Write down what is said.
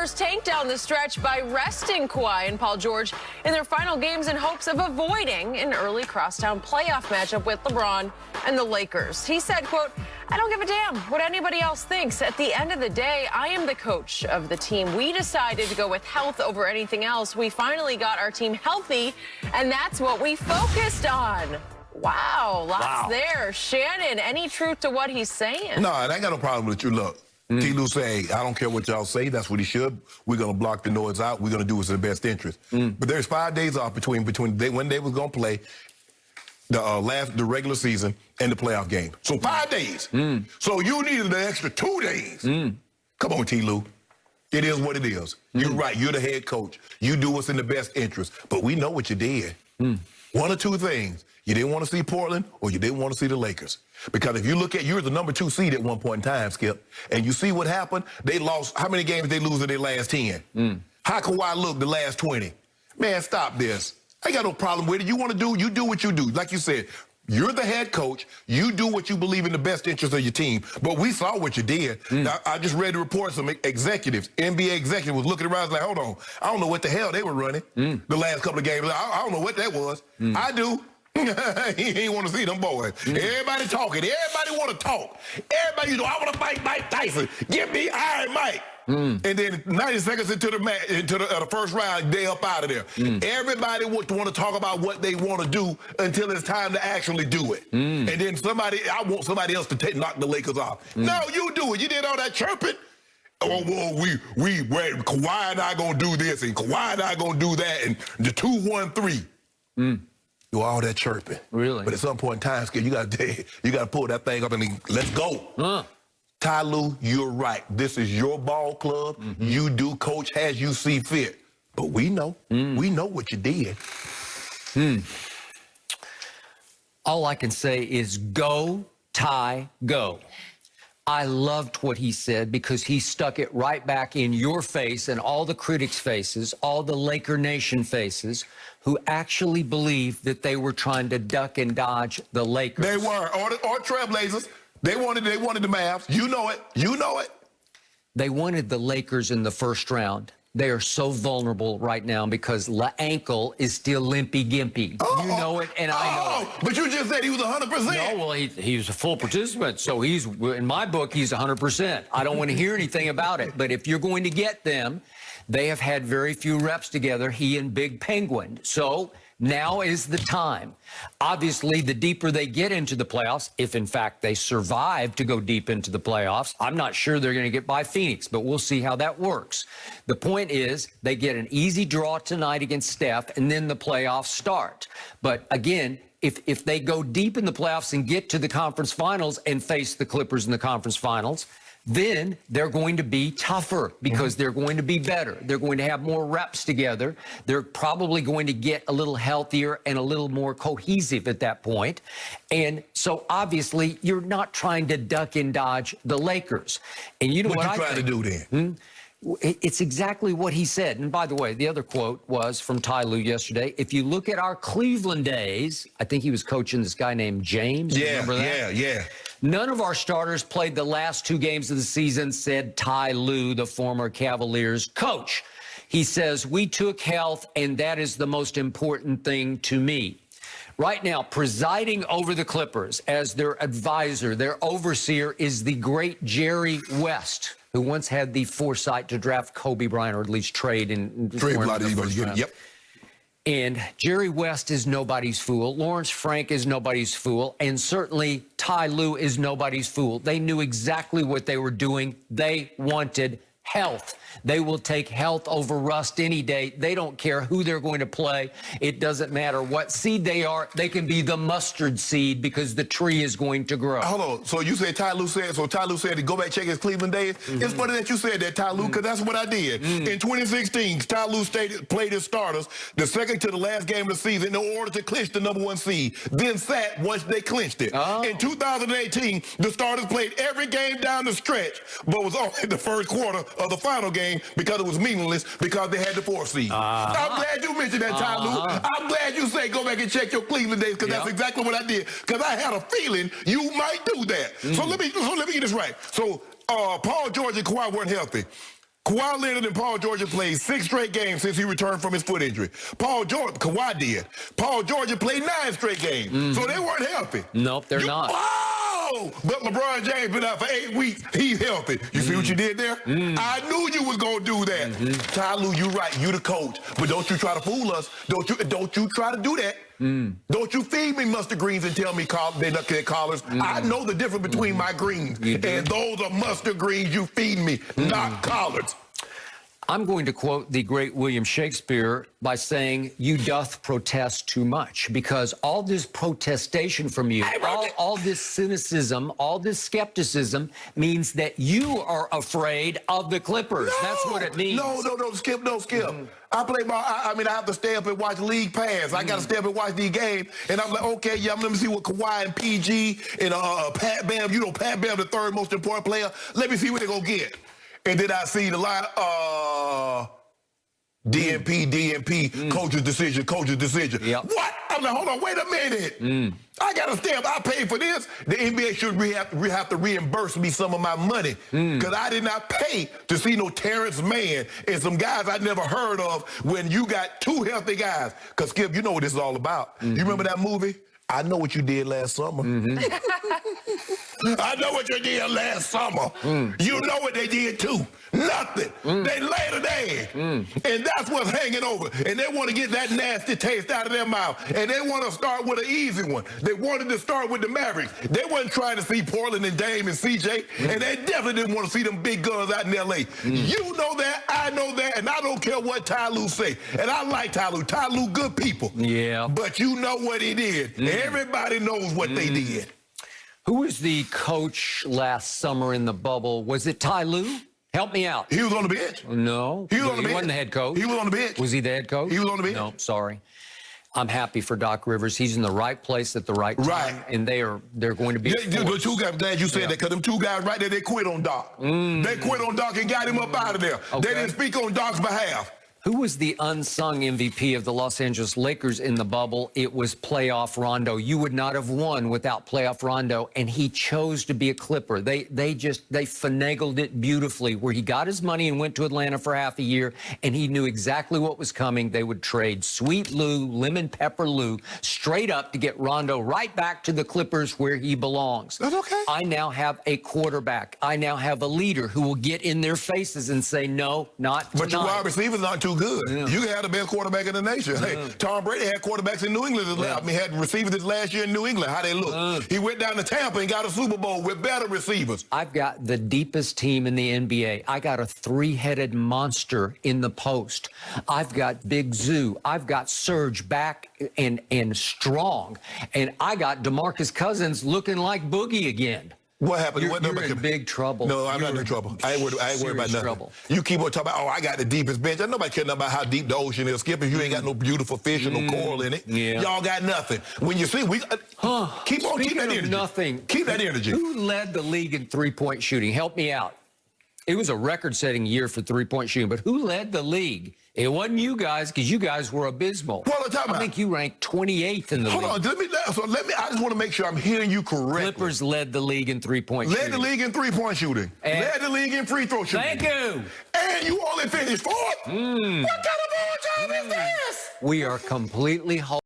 Clippers tank down the stretch by resting Kawhi and Paul George in their final games in hopes of avoiding an early crosstown playoff matchup with LeBron and the Lakers. He said, quote, "I don't give a damn what anybody else thinks. At the end of the day, I am the coach of the team. We decided to go with health over anything else. We finally got our team healthy, and that's what we focused on." Wow, lots there. Shannon, any truth to what he's saying? No, I ain't got no problem with you. Look, T-Lou say, I don't care what y'all say. That's what he should. We're going to block the noise out. We're going to do what's in the best interest. But there's 5 days off between when they was going to play the regular season and the playoff game. So 5 days. So you needed an extra 2 days. Come on, T-Lou. It is what it is. You're right. You're the head coach. You do what's in the best interest. But we know what you did. One or two things. You didn't want to see Portland or you didn't want to see the Lakers. Because if you look at, you were the number 2 seed at one point in time, Skip, and you see what happened, they lost, how many games did they lose in their last 10? How Kawhi look the last 20? Man, stop this. I ain't got no problem with it. You want to do, you do what you do. Like you said, you're the head coach. You do what you believe in the best interest of your team. But we saw what you did. I just read the reports from executives, NBA executives was looking around like, hold on, I don't know what the hell they were running the last couple of games. I don't know what that was. I do. He ain't want to see them boys. Everybody talking. Everybody want to talk. Everybody, you know, I want to fight Mike Tyson. Give me Iron Mike. And then 90 seconds into the first round, they up out of there. Everybody want to talk about what they want to do until it's time to actually do it. And then I want somebody else to knock the Lakers off. No, you do it. You did all that chirping. Oh, well, Kawhi and I gonna do this, and Kawhi and I gonna do that, and the 2-1-3. Do all that chirping. Really? But at some point in time, Skip, you gotta pull that thing up and let's go. Ty Lue, you're right. This is your ball club. You do coach as you see fit. But we know. We know what you did. All I can say is go, Ty, go. I loved what he said because he stuck it right back in your face and all the critics' faces, all the Laker Nation faces, who actually believed that they were trying to duck and dodge the Lakers. They were, or Trailblazers. They wanted the Mavs. You know it. You know it. They wanted the Lakers in the first round. They are so vulnerable right now because La Ankle is still limpy-gimpy. You know it, and I know it. But you just said he was 100%. No, well, he was a full participant, so he's, in my book, he's 100%. I don't want to hear anything about it. But if you're going to get them, they have had very few reps together, he and Big Penguin. So now is the time. Obviously, the deeper they get into the playoffs, if in fact they survive to go deep into the playoffs, I'm not sure they're going to get by Phoenix, but we'll see how that works. The point is they get an easy draw tonight against Steph, and then the playoffs start. But again, if they go deep in the playoffs and get to the conference finals and face the Clippers in the conference finals, then they're going to be tougher because they're going to be better. They're going to have more reps together. They're probably going to get a little healthier and a little more cohesive at that point. And so obviously you're not trying to duck and dodge the Lakers. And you know what you trying to do then? It's exactly what he said. And by the way, the other quote was from Ty Lue yesterday. If you look at our Cleveland days, I think he was coaching this guy named James. Remember that? Yeah. None of our starters played the last 2 games of the season, said Ty Lue, the former Cavaliers coach. He says, we took health, and that is the most important thing to me. Right now, presiding over the Clippers as their advisor, their overseer, is the great Jerry West, who once had the foresight to draft Kobe Bryant, or at least trade in the first round. Yep. And Jerry West is nobody's fool. Lawrence Frank is nobody's fool. And certainly Ty Lue is nobody's fool. They knew exactly what they were doing. They wanted health. They will take health over rust any day. They don't care who they're going to play. It doesn't matter what seed they are. They can be the mustard seed because the tree is going to grow. Hold on. So you said Ty Lue said, to go back and check his Cleveland days? It's funny that you said that, Ty Lue, because that's what I did. In 2016, Ty Lue played his starters the second to the last game of the season in order to clinch the #1 seed, then sat once they clinched it. In 2018, the starters played every game down the stretch, but was only the first quarter of the final game because it was meaningless because they had the 4th seed. I'm glad you mentioned that, Ty Lue. I'm glad you say go back and check your Cleveland days because that's exactly what I did. Because I had a feeling you might do that. So let me get this right. So Paul George and Kawhi weren't healthy. Kawhi Leonard and Paul George have played 6 straight games since he returned from his foot injury. Kawhi did. Paul George had played 9 straight games. So they weren't healthy. Nope, they're not. Oh! But LeBron James been out for 8 weeks. He's healthy. You see what you did there? I knew you was going to do that. Ty Lue, you're right. You the coach. But don't you try to fool us. Don't you try to do that. Don't you feed me mustard greens and tell me they're not collars. I know the difference between my greens. And those are mustard greens you feed me, not collards. I'm going to quote the great William Shakespeare by saying, you doth protest too much, because all this protestation from you, all this cynicism, all this skepticism means that you are afraid of the Clippers. That's what it means. No, Skip. I play ball. I mean, I have to stay up and watch League Pass. I got to stay up and watch these games. And I'm like, okay, yeah, let me see what Kawhi and PG and Pat Bam, Pat Bam, the third most important player. Let me see what they're going to get. And then I see the line, DNP, coach's decision. Yep. What? I'm like, hold on, wait a minute. I got to stamp. I paid for this. The NBA should have to reimburse me some of my money because I did not pay to see no Terrence Mann and some guys I never heard of when you got 2 healthy guys. Because, Skip, you know what this is all about. You remember that movie? I know what you did last summer. I know what you did last summer. You know what they did too. Nothing. They laid an egg. And that's what's hanging over. And they want to get that nasty taste out of their mouth. And they want to start with an easy one. They wanted to start with the Mavericks. They wasn't trying to see Portland and Dame and CJ. And they definitely didn't want to see them big guns out in LA. You know that, I know that, and I don't care what Ty Lue say. And I like Ty Lue. Ty Lue, good people. Yeah. But you know what he did. Everybody knows what they did. Who was the coach last summer in the bubble? Was it Ty Lue? Help me out. He was on the bench. No. He was on the bench. He wasn't the head coach. He was on the bench. Was he the head coach? He was on the bench. No, sorry. I'm happy for Doc Rivers. He's in the right place at the right time. Right. And they're going to be the 2 guys, I'm glad you said that, because them 2 guys right there, they quit on Doc. They quit on Doc and got him up out of there. Okay. They didn't speak on Doc's behalf. Who was the unsung MVP of the Los Angeles Lakers in the bubble? It was playoff Rondo. You would not have won without playoff Rondo, and he chose to be a Clipper. They finagled it beautifully, where he got his money and went to Atlanta for half a year, and he knew exactly what was coming. They would trade Sweet Lou, Lemon Pepper Lou, straight up to get Rondo right back to the Clippers where he belongs. That's okay. I now have a quarterback. I now have a leader who will get in their faces and say, no, not tonight. But your wide receivers aren't too good. You can have the best quarterback in the nation. Hey, Tom Brady had quarterbacks in New England. Had receivers this last year in New England. How they look? He went down to Tampa and got a Super Bowl with better receivers. I've got the deepest team in the NBA. I got a 3-headed monster in the post. I've got Big Zoo. I've got Serge back and strong. And I got DeMarcus Cousins looking like Boogie again. What happened? You're in big trouble. No, I'm not in trouble. I ain't worried about nothing. Trouble. You keep on talking about, oh, I got the deepest bench. Nobody cares about how deep the ocean is, Skip, if you ain't got no beautiful fish or no coral in it. Y'all got nothing. When you see, keep that energy. Nothing. Keep that energy. Who led the league in three-point shooting? Help me out. It was a record-setting year for three-point shooting, but who led the league? It wasn't you guys, because you guys were abysmal. I think you ranked 28th in the league. Hold on, I just want to make sure I'm hearing you correctly. Clippers led the league in three-point shooting. Led the league in three-point shooting. Led the league in free throw shooting. Thank you. And you only finished 4th? What kind of overtime is this? We are completely